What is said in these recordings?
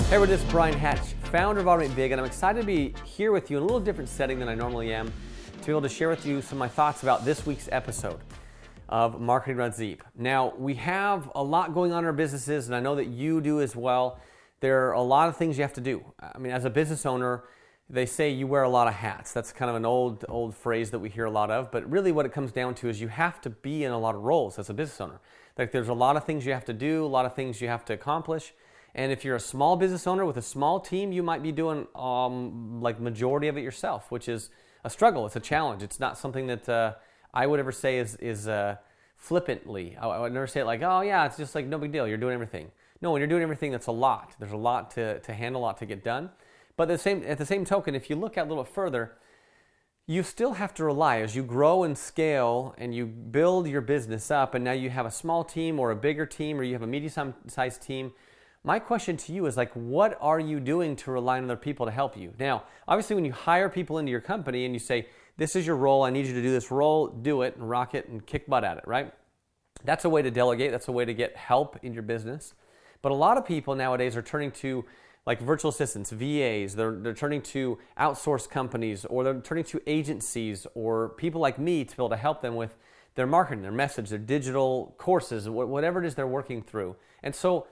Hey, this is Brian Hatch, founder of Automate Big, and I'm excited to be here with you in a little different setting than I normally am, to be able to share with you some of my thoughts about this week's episode of Marketing Runs Deep. Now, we have a lot going on in our businesses, and I know that you do as well. There are a lot of things you have to do. I mean, as a business owner, they say you wear a lot of hats. That's kind of an old phrase that we hear a lot of, but really what it comes down to is you have to be in a lot of roles as a business owner. Like, there's a lot of things you have to do, a lot of things you have to accomplish. And if you're a small business owner with a small team, you might be doing like majority of it yourself, which is a struggle. It's a challenge. It's not something that I would ever say is flippantly. I would never say it like, oh yeah, it's just like no big deal. You're doing everything. No, when you're doing everything, that's a lot. There's a lot to handle, a lot to get done. But at the same token, if you look at a little bit further, you still have to rely as you grow and scale and you build your business up, and now you have a small team or a bigger team or you have a medium-sized team. My question to you is like, what are you doing to rely on other people to help you? Now, obviously when you hire people into your company and you say, this is your role, I need you to do this role, do it and rock it and kick butt at it, right? That's a way to delegate, that's a way to get help in your business. But a lot of people nowadays are turning to like virtual assistants, VAs, they're turning to outsourced companies, or they're turning to agencies or people like me to be able to help them with their marketing, their message, their digital courses, whatever it is they're working through. And so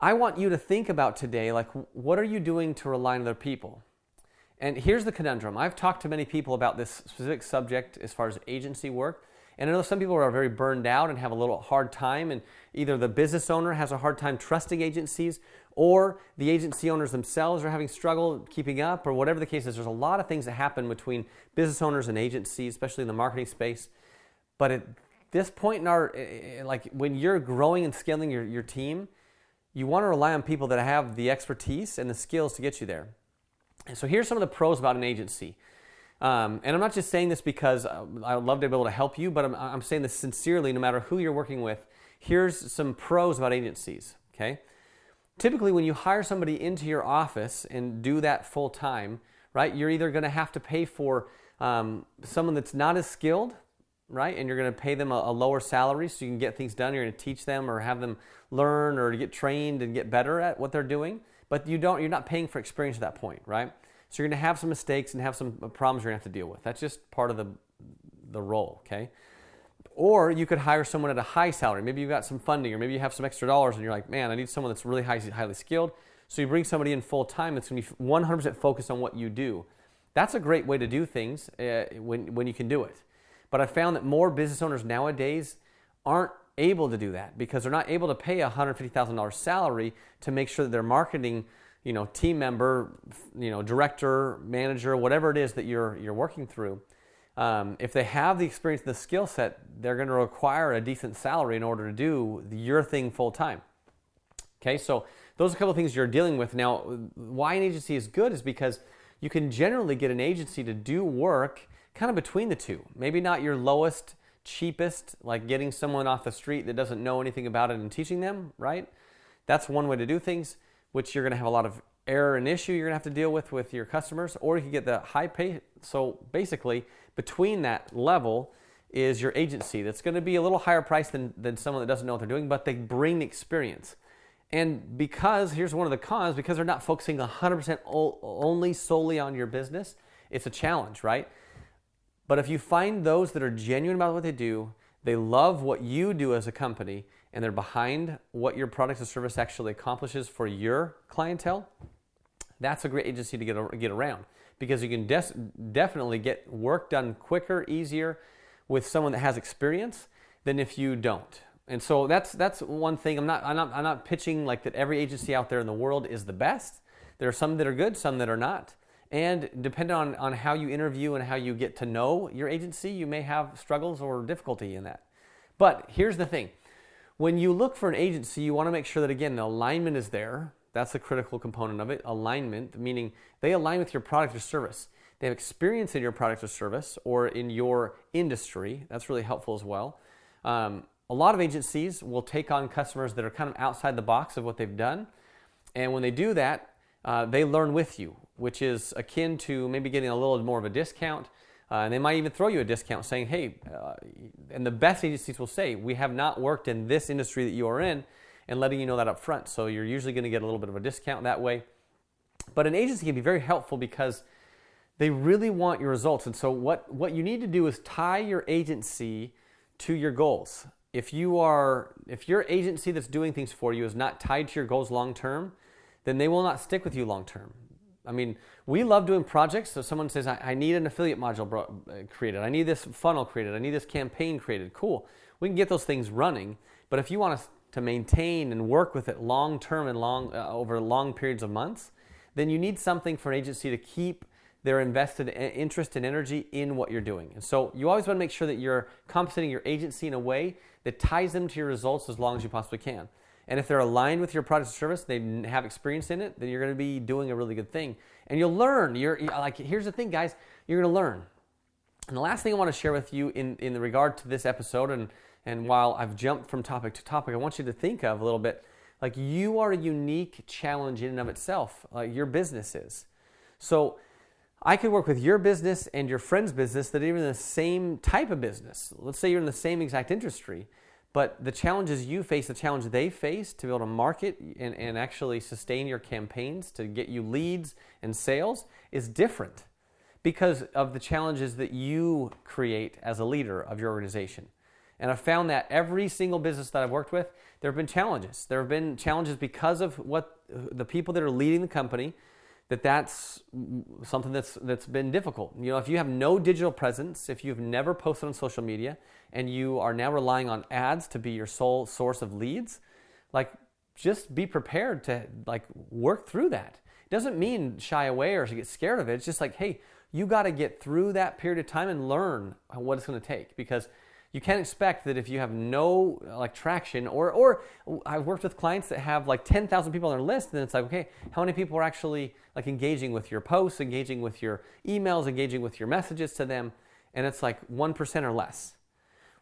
I want you to think about today, like, what are you doing to rely on other people? And here's the conundrum. I've talked to many people about this specific subject as far as agency work. And I know some people are very burned out and have a little hard time, and either the business owner has a hard time trusting agencies, or the agency owners themselves are having struggle keeping up, or whatever the case is. There's a lot of things that happen between business owners and agencies, especially in the marketing space. But at this point in our, like when you're growing and scaling your team, you want to rely on people that have the expertise and the skills to get you there. And so here's some of the pros about an agency. And I'm not just saying this because I would love to be able to help you, but I'm saying this sincerely, no matter who you're working with. Here's some pros about agencies, okay? Typically, when you hire somebody into your office and do that full time, right, you're either going to have to pay for someone that's not as skilled, right, and you're going to pay them a lower salary so you can get things done. You're going to teach them or have them learn or get trained and get better at what they're doing, but you're not paying for experience at that point, right? So you're going to have some mistakes and have some problems you're going to have to deal with. That's just part of the role, okay? Or you could hire someone at a high salary. Maybe you've got some funding, or maybe you have some extra dollars and you're like, man, I need someone that's really highly skilled. So you bring somebody in full time that's going to be 100% focused on what you do. That's a great way to do things when you can do it. But I found that more business owners nowadays aren't able to do that because they're not able to pay a $150,000 salary to make sure that their marketing, team member, director, manager, whatever it is that you're working through, if they have the experience and the skill set, they're going to require a decent salary in order to do your thing full time. Okay, so those are a couple of things you're dealing with. Now, why an agency is good is because you can generally get an agency to do work kind of between the two. Maybe not your lowest, cheapest, like getting someone off the street that doesn't know anything about it and teaching them, right? That's one way to do things, which you're going to have a lot of error and issue you're going to have to deal with your customers, or you can get the high pay. So basically, between that level is your agency that's going to be a little higher price than someone that doesn't know what they're doing, but they bring the experience. And because, here's one of the cons, because they're not focusing 100% only solely on your business, it's a challenge, right? But if you find those that are genuine about what they do, they love what you do as a company, and they're behind what your product or service actually accomplishes for your clientele, that's a great agency to get around, because you can definitely get work done quicker, easier with someone that has experience than if you don't. And so that's one thing. I'm not pitching like that every agency out there in the world is the best. There are some that are good, some that are not. And depending on how you interview and how you get to know your agency, you may have struggles or difficulty in that. But here's the thing. When you look for an agency, you want to make sure that, again, the alignment is there. That's a critical component of it. Alignment, meaning they align with your product or service. They have experience in your product or service or in your industry. That's really helpful as well. A lot of agencies will take on customers that are kind of outside the box of what they've done. And when they do that, they learn with you, which is akin to maybe getting a little more of a discount. And they might even throw you a discount saying, hey, and the best agencies will say, we have not worked in this industry that you are in, and letting you know that up front. So you're usually going to get a little bit of a discount that way. But an agency can be very helpful because they really want your results. And so what you need to do is tie your agency to your goals. If your agency that's doing things for you is not tied to your goals long term, then they will not stick with you long term. I mean, we love doing projects. So someone says, I need an affiliate module created. I need this funnel created. I need this campaign created. Cool. We can get those things running. But if you want us to maintain and work with it long term and over long periods of months, then you need something for an agency to keep their invested interest and energy in what you're doing. And so you always want to make sure that you're compensating your agency in a way that ties them to your results as long as you possibly can. And if they're aligned with your product or service, they have experience in it, then you're going to be doing a really good thing. And you'll learn. Here's the thing, guys. You're going to learn. And the last thing I want to share with you in regard to this episode, and while I've jumped from topic to topic, I want you to think of a little bit, like you are a unique challenge in and of itself, like your business is. So I could work with your business and your friend's business that are even in the same type of business. Let's say you're in the same exact industry, but the challenges you face, the challenge they face to be able to market and actually sustain your campaigns to get you leads and sales is different because of the challenges that you create as a leader of your organization. And I've found that every single business that I've worked with, there have been challenges. There have been challenges because of what the people that are leading the company, that's something that's been difficult. You know, if you have no digital presence, if you've never posted on social media, and you are now relying on ads to be your sole source of leads, just be prepared to work through that. It doesn't mean shy away or to get scared of it. It's just hey, you got to get through that period of time and learn what it's going to take, because you can't expect that if you have no traction, or I've worked with clients that have 10,000 people on their list, and it's okay, how many people are actually engaging with your posts, engaging with your emails, engaging with your messages to them, and it's 1% or less.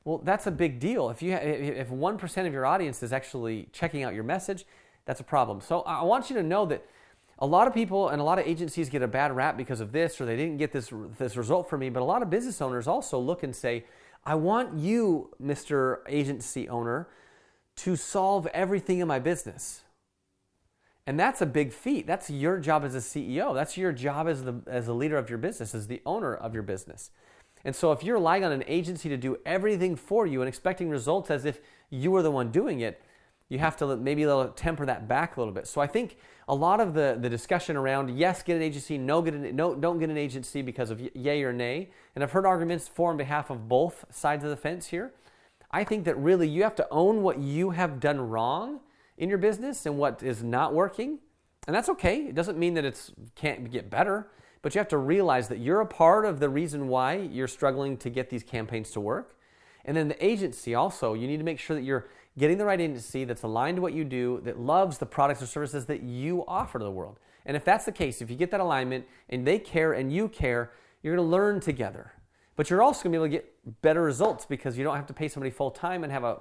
Well, that's a big deal. If 1% of your audience is actually checking out your message, that's a problem. So I want you to know that a lot of people and a lot of agencies get a bad rap because of this, or they didn't get this result for me, but a lot of business owners also look and say, I want you, Mr. Agency Owner, to solve everything in my business. And that's a big feat. That's your job as a CEO. That's your job as the leader of your business, as the owner of your business. And so if you're relying on an agency to do everything for you and expecting results as if you were the one doing it, you have to maybe temper that back a little bit. So I think a lot of the discussion around, yes, get an agency, don't get an agency because of yay or nay. And I've heard arguments for and behalf of both sides of the fence here. I think that really you have to own what you have done wrong in your business and what is not working. And that's okay. It doesn't mean that it can't get better, but you have to realize that you're a part of the reason why you're struggling to get these campaigns to work. And then the agency also, you need to make sure that you're getting the right agency that's aligned to what you do, that loves the products or services that you offer to the world. And if that's the case, if you get that alignment and they care and you care, you're going to learn together. But you're also going to be able to get better results because you don't have to pay somebody full time and have a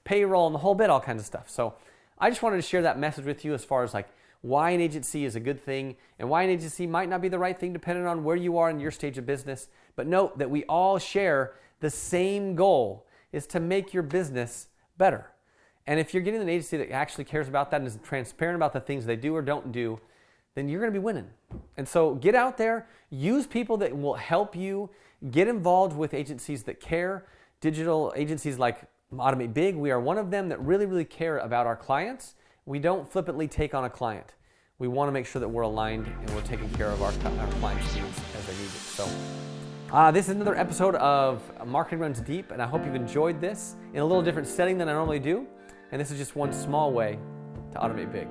payroll and the whole bit, all kinds of stuff. So I just wanted to share that message with you as far as why an agency is a good thing and why an agency might not be the right thing depending on where you are in your stage of business. But note that we all share the same goal, is to make your business better. And if you're getting an agency that actually cares about that and is transparent about the things they do or don't do, then you're going to be winning. And so get out there, use people that will help you, get involved with agencies that care. Digital agencies like Automate Big, we are one of them that really, really care about our clients. We don't flippantly take on a client. We want to make sure that we're aligned and we're taking care of our clients' needs as they need it. So this is another episode of Marketing Runs Deep, and I hope you've enjoyed this in a little different setting than I normally do. And this is just one small way to automate big.